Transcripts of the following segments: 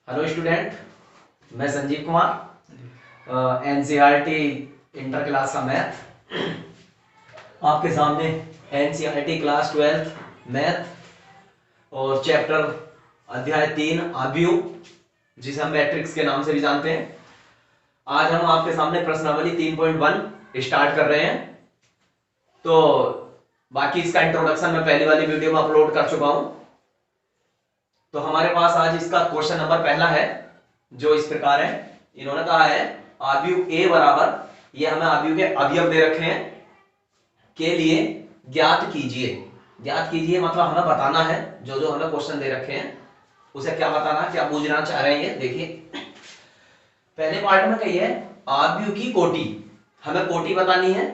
Hello student, मैं Sanjeev Kumar, NCERT inter class का math आपके सामने। एनसीईआरटी क्लास 12 मैथ और चैप्टर अध्याय 3 आव्यूह, जिसे हम मैट्रिक्स के नाम से भी जानते हैं। आज हम आपके सामने प्रश्नावली 3.1 स्टार्ट कर रहे हैं। तो बाकी इसका इंट्रोडक्शन मैं पहली वाली वीडियो में अपलोड कर चुका हूं। तो हमारे पास आज इसका क्वेश्चन नंबर पहला है, जो इस प्रकार है। इन्होंने कहा है आव्यूह ए बराबर, ये हमें आव्यूह के अवयव दे रखे हैं, के लिए ज्ञात कीजिए। ज्ञात कीजिए मतलब हमें बताना है, जो जो हमें क्वेश्चन दे रखे हैं उसे क्या बताना, क्या पूछना चाह रहे हैं। ये देखिए, पहले पार्ट में कही है आव्यूह की कोटि, हमें कोटि बतानी है।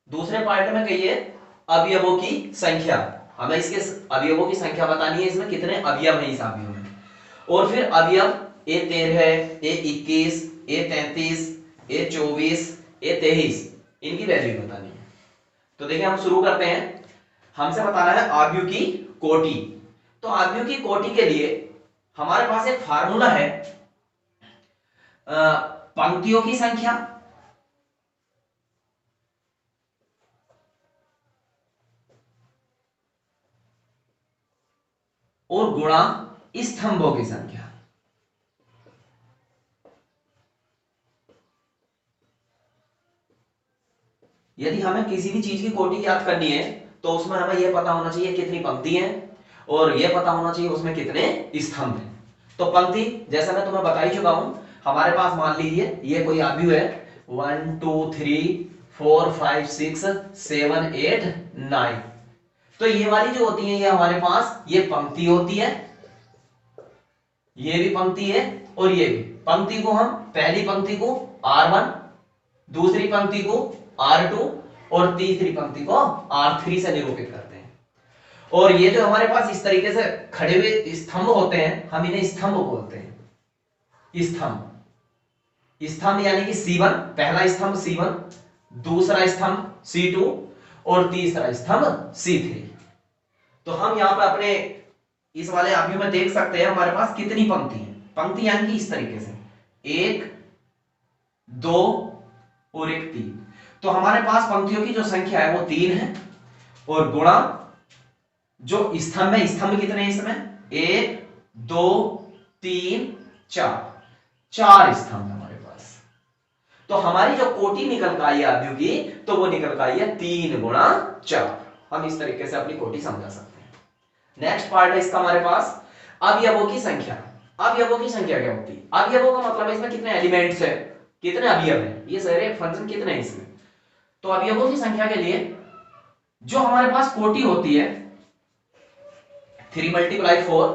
दूसरे पार्ट में कही है अवयवों की संख्या, हमें इसके अवयवों की संख्या बतानी है, इसमें कितने अवयव हैं इस अवयव में। और फिर अवयव A13, A21, A33, A24, A23, इनकी वैल्यू बतानी है। तो देखिए हम शुरू करते हैं। हमसे बताना है आव्यूह की कोटि। तो आव्यूह की कोटि के लिए हमारे पास एक फार्मूला है, पंक्तियों की संख्या और गुणा स्तंभों की संख्या। यदि हमें किसी भी चीज की कोटि याद करनी है तो उसमें हमें यह पता होना चाहिए कितनी पंक्ति है, और यह पता होना चाहिए उसमें कितने स्तंभ हैं। तो पंक्ति जैसा मैं तुम्हें बता ही चुका हूं, हमारे पास मान लीजिए ये कोई आव्यूह है 1 2 3 4 5 6 7 8 9। तो ये वाली जो होती है ये हमारे पास ये पंक्ति होती है, ये भी पंक्ति है और ये भी। पंक्ति को हम पहली पंक्ति को R1, दूसरी पंक्ति को R2 और तीसरी पंक्ति को R3 से निरूपित करते हैं। और ये जो हमारे पास इस तरीके से खड़े हुए स्तंभ होते हैं, हम इन्हें स्तंभ बोलते हैं। स्तंभ, स्तंभ यानी कि C1, पहला स्तंभ C1, दूसरा स्तंभ C2 और तीसरा स्तंभ C3। तो हम यहां पर अपने इस वाले आव्यूह में देख सकते हैं हमारे पास कितनी पंक्ति है। पंक्ति यानी कि इस तरीके से 1 2 और 1 3। तो हमारे पास पंक्तियों की जो संख्या है वो 3 है, और गुणा जो स्तंभ है, स्तंभ कितने हैं इसमें 1 2 3 4, 4 स्तंभ हमारे पास। तो हमारी जो कोटि निकल कर आई है आव्यूह की, तो वो निकल कर आई है 3 गुणा 4। हम इस तरीके से अपनी कोटि समझा सकते हैं। नेक्स्ट पार्ट है इसका हमारे पास अवयवों की संख्या। अवयवों की संख्या क्या होती है? अवयवों का मतलब है इसमें कितने एलिमेंट्स है, कितने अवयव है, ये सारे फंक्शन कितने हैं इसमें। तो अवयवों की संख्या के लिए जो हमारे पास कोटि होती है 3 × 4,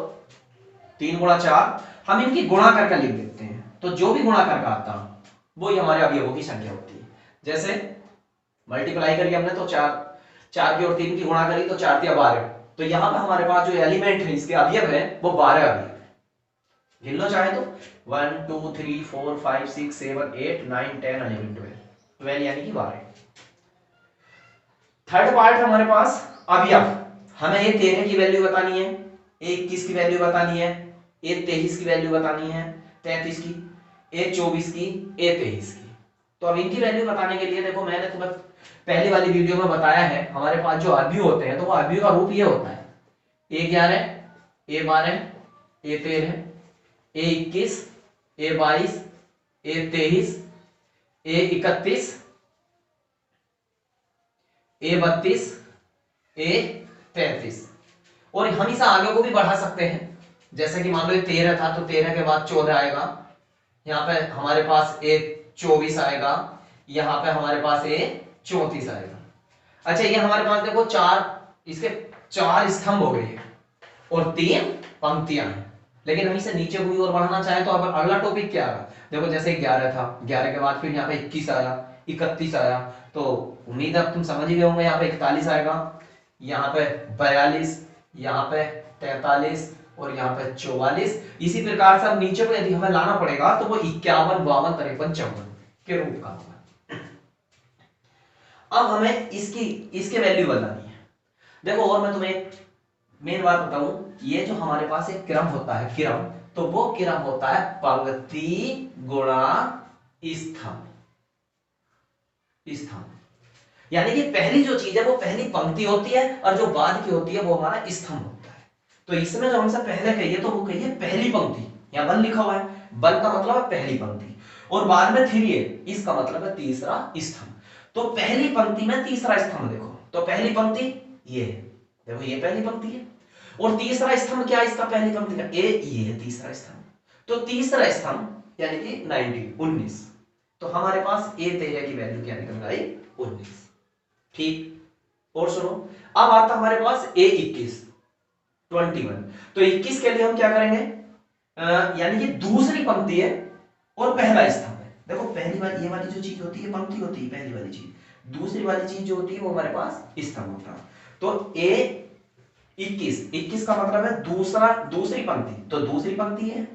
3 गुणा 4, हम इनकी गुणा करके लिख देते हैं। तो जो भी गुणा करके आता वो ही हमारे अवयवों की संख्या होती है। जैसे मल्टीप्लाई करी हमने तो 4 की और 3 की गुणा करी तो 4 × 12। तो यहां पे हमारे पास जो एलिमेंट है इसके अवयव है वो 12 अवयव। गिन लो चाहे तो 1 2 3 4 5 6 7 8 9 10 11 12 यानी कि 12। थर्ड पार्ट हमारे पास अवयव। हमें ये 13 की वैल्यू बतानी है, 21 की वैल्यू बतानी है, 23 की वैल्यू बतानी है, 33 की, 24 की, 23 की। तो अब इनकी वैल्यू बताने के लिए देखो, मैंने तुम्हें पहली वाली वीडियो में बताया है हमारे पास जो अवयव होते हैं तो वो अवयव का रूप ये होता है A11, A12, A13, A21, A22, A23, A31, A32, A33। और हम इस आगे को भी बढ़ा सकते हैं। जैसे कि मान लो 13 था तो 13 के बाद 14 आएगा, यहाँ पे हमारे पास A24 आएगा, यहाँ पे हमारे पास A34 आएगा। अच्छा, ये हमारे पास देखो 4, इसके 4 स्तंभ हो गए और 3 पंक्तियां हैं। लेकिन हम इसे नीचे हुई और बढ़ाना चाहें तो अब अगला टॉपिक क्या आएगा? देखो जैसे 11 था, 11 के बाद फिर यहाँ पे 21 आया, 31 आया, तो उम्मीद है तुम समझ ही गए होंगे। यहाँ पे 41 आएगा, यहाँ पे 42, यहाँ पे 43 और यहाँ पे 44। इसी प्रकार से अब नीचे को यदि हमें लाना पड़ेगा तो वो 51 52 53 54 के रूप का होगा। अब हमें इसके वैल्यू बतानी है। देखो, और मैं तुम्हें मेन बात बताऊं, ये जो हमारे पास एक क्रम होता है क्रम, तो वो क्रम होता है पंक्ति गुणा स्तंभ। यानी कि पहली जो चीज है वो पहली पंक्ति होती है और जो बाद की होती है वो हमारा स्तंभ होता है। तो इसमें जो हमसे पहले कहिए तो वो कहिए पहली पंक्ति, यहां 1 लिखा हुआ है, 1 का मतलब है पहली पंक्ति, और बाद में 3 है, इसका मतलब है तीसरा स्तंभ। तो पहली पंक्ति में तीसरा स्तंभ देखो, तो पहली पंक्ति ये है, देखो ये पहली पंक्ति है, और तीसरा स्तंभ क्या है इसका पहली पंक्ति का, ये है तीसरा स्तंभ। तो तीसरा स्तंभ यानी कि 19। तो हमारे पास A13 की वैल्यू क्या निकल आई, 19। ठीक, और सुनो, अब आता हमारे पास A21 21। तो 21 के लिए हम क्या करेंगे, यानी कि दूसरी पंक्ति है और पहला स्तंभ है। देखो पहली वाली ये वाली जो चीज होती है पंक्ति होती है पहली वाली चीज, दूसरी वाली चीज जो होती है वो हमारे पास स्तंभ होता है। तो A21 का मतलब है दूसरी पंक्ति, तो दूसरी पंक्ति है,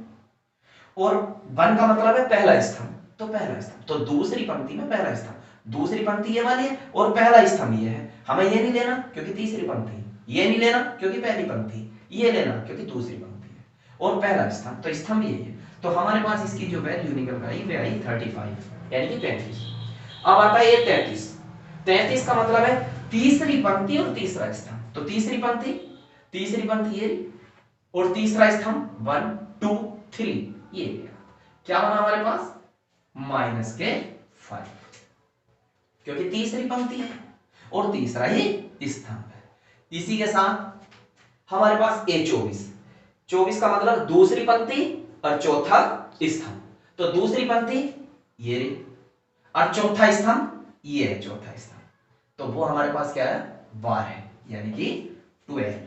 और 1 का मतलब है पहला स्तंभ, तो पहला स्तंभ, तो दूसरी पंक्ति में पहला स्तंभ, दूसरी पंक्ति ये वाली है और पहला स्तंभ ये है। हमें ये नहीं लेना क्योंकि तीसरी पंक्ति, ये नहीं लेना क्योंकि पहली पंक्ति, ये लेना क्योंकि दूसरी पंक्ति है, और पहला स्तंभ, तो स्तंभ यही है। तो हमारे पास इसकी जो वैल्यू निकल आई वो आई 35 यानी कि 35। अब आता है ये 33 का मतलब है तीसरी पंक्ति और तीसरा स्तंभ, तो तीसरी पंक्ति ये और तीसरा स्तंभ 1 2 3 ये क्या बना हमारे पास -5, क्योंकि तीसरी पंक्ति है और तीसरा ही स्तंभ है। इसी के साथ हमारे पास A24 का मतलब दूसरी पंक्ति और चौथा स्तंभ, तो दूसरी पंक्ति ये रही और चौथा स्तंभ ये है, चौथा स्तंभ, तो वो हमारे पास क्या है 12 यानी कि 12।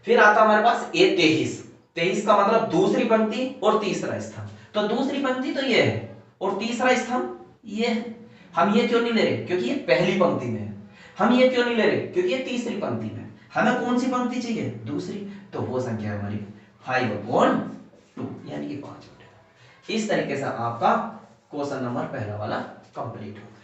फिर आता हमारे पास A23 का मतलब दूसरी पंक्ति और तीसरा स्तंभ, तो दूसरी पंक्ति तो ये है और तीसरा स्तंभ ये है। हम ये क्यों नहीं ले रहे, क्योंकि ये पहली पंक्ति में है। हम ये क्यों नहीं ले रहे, क्योंकि ये तीसरी पंक्ति में। हमें कौन सी पंक्ति चाहिए, दूसरी, तो वो संख्या है हमारी 5/2 यानी कि 5। इस तरीके से आपका क्वेश्चन नंबर पहला वाला कंप्लीट होगा।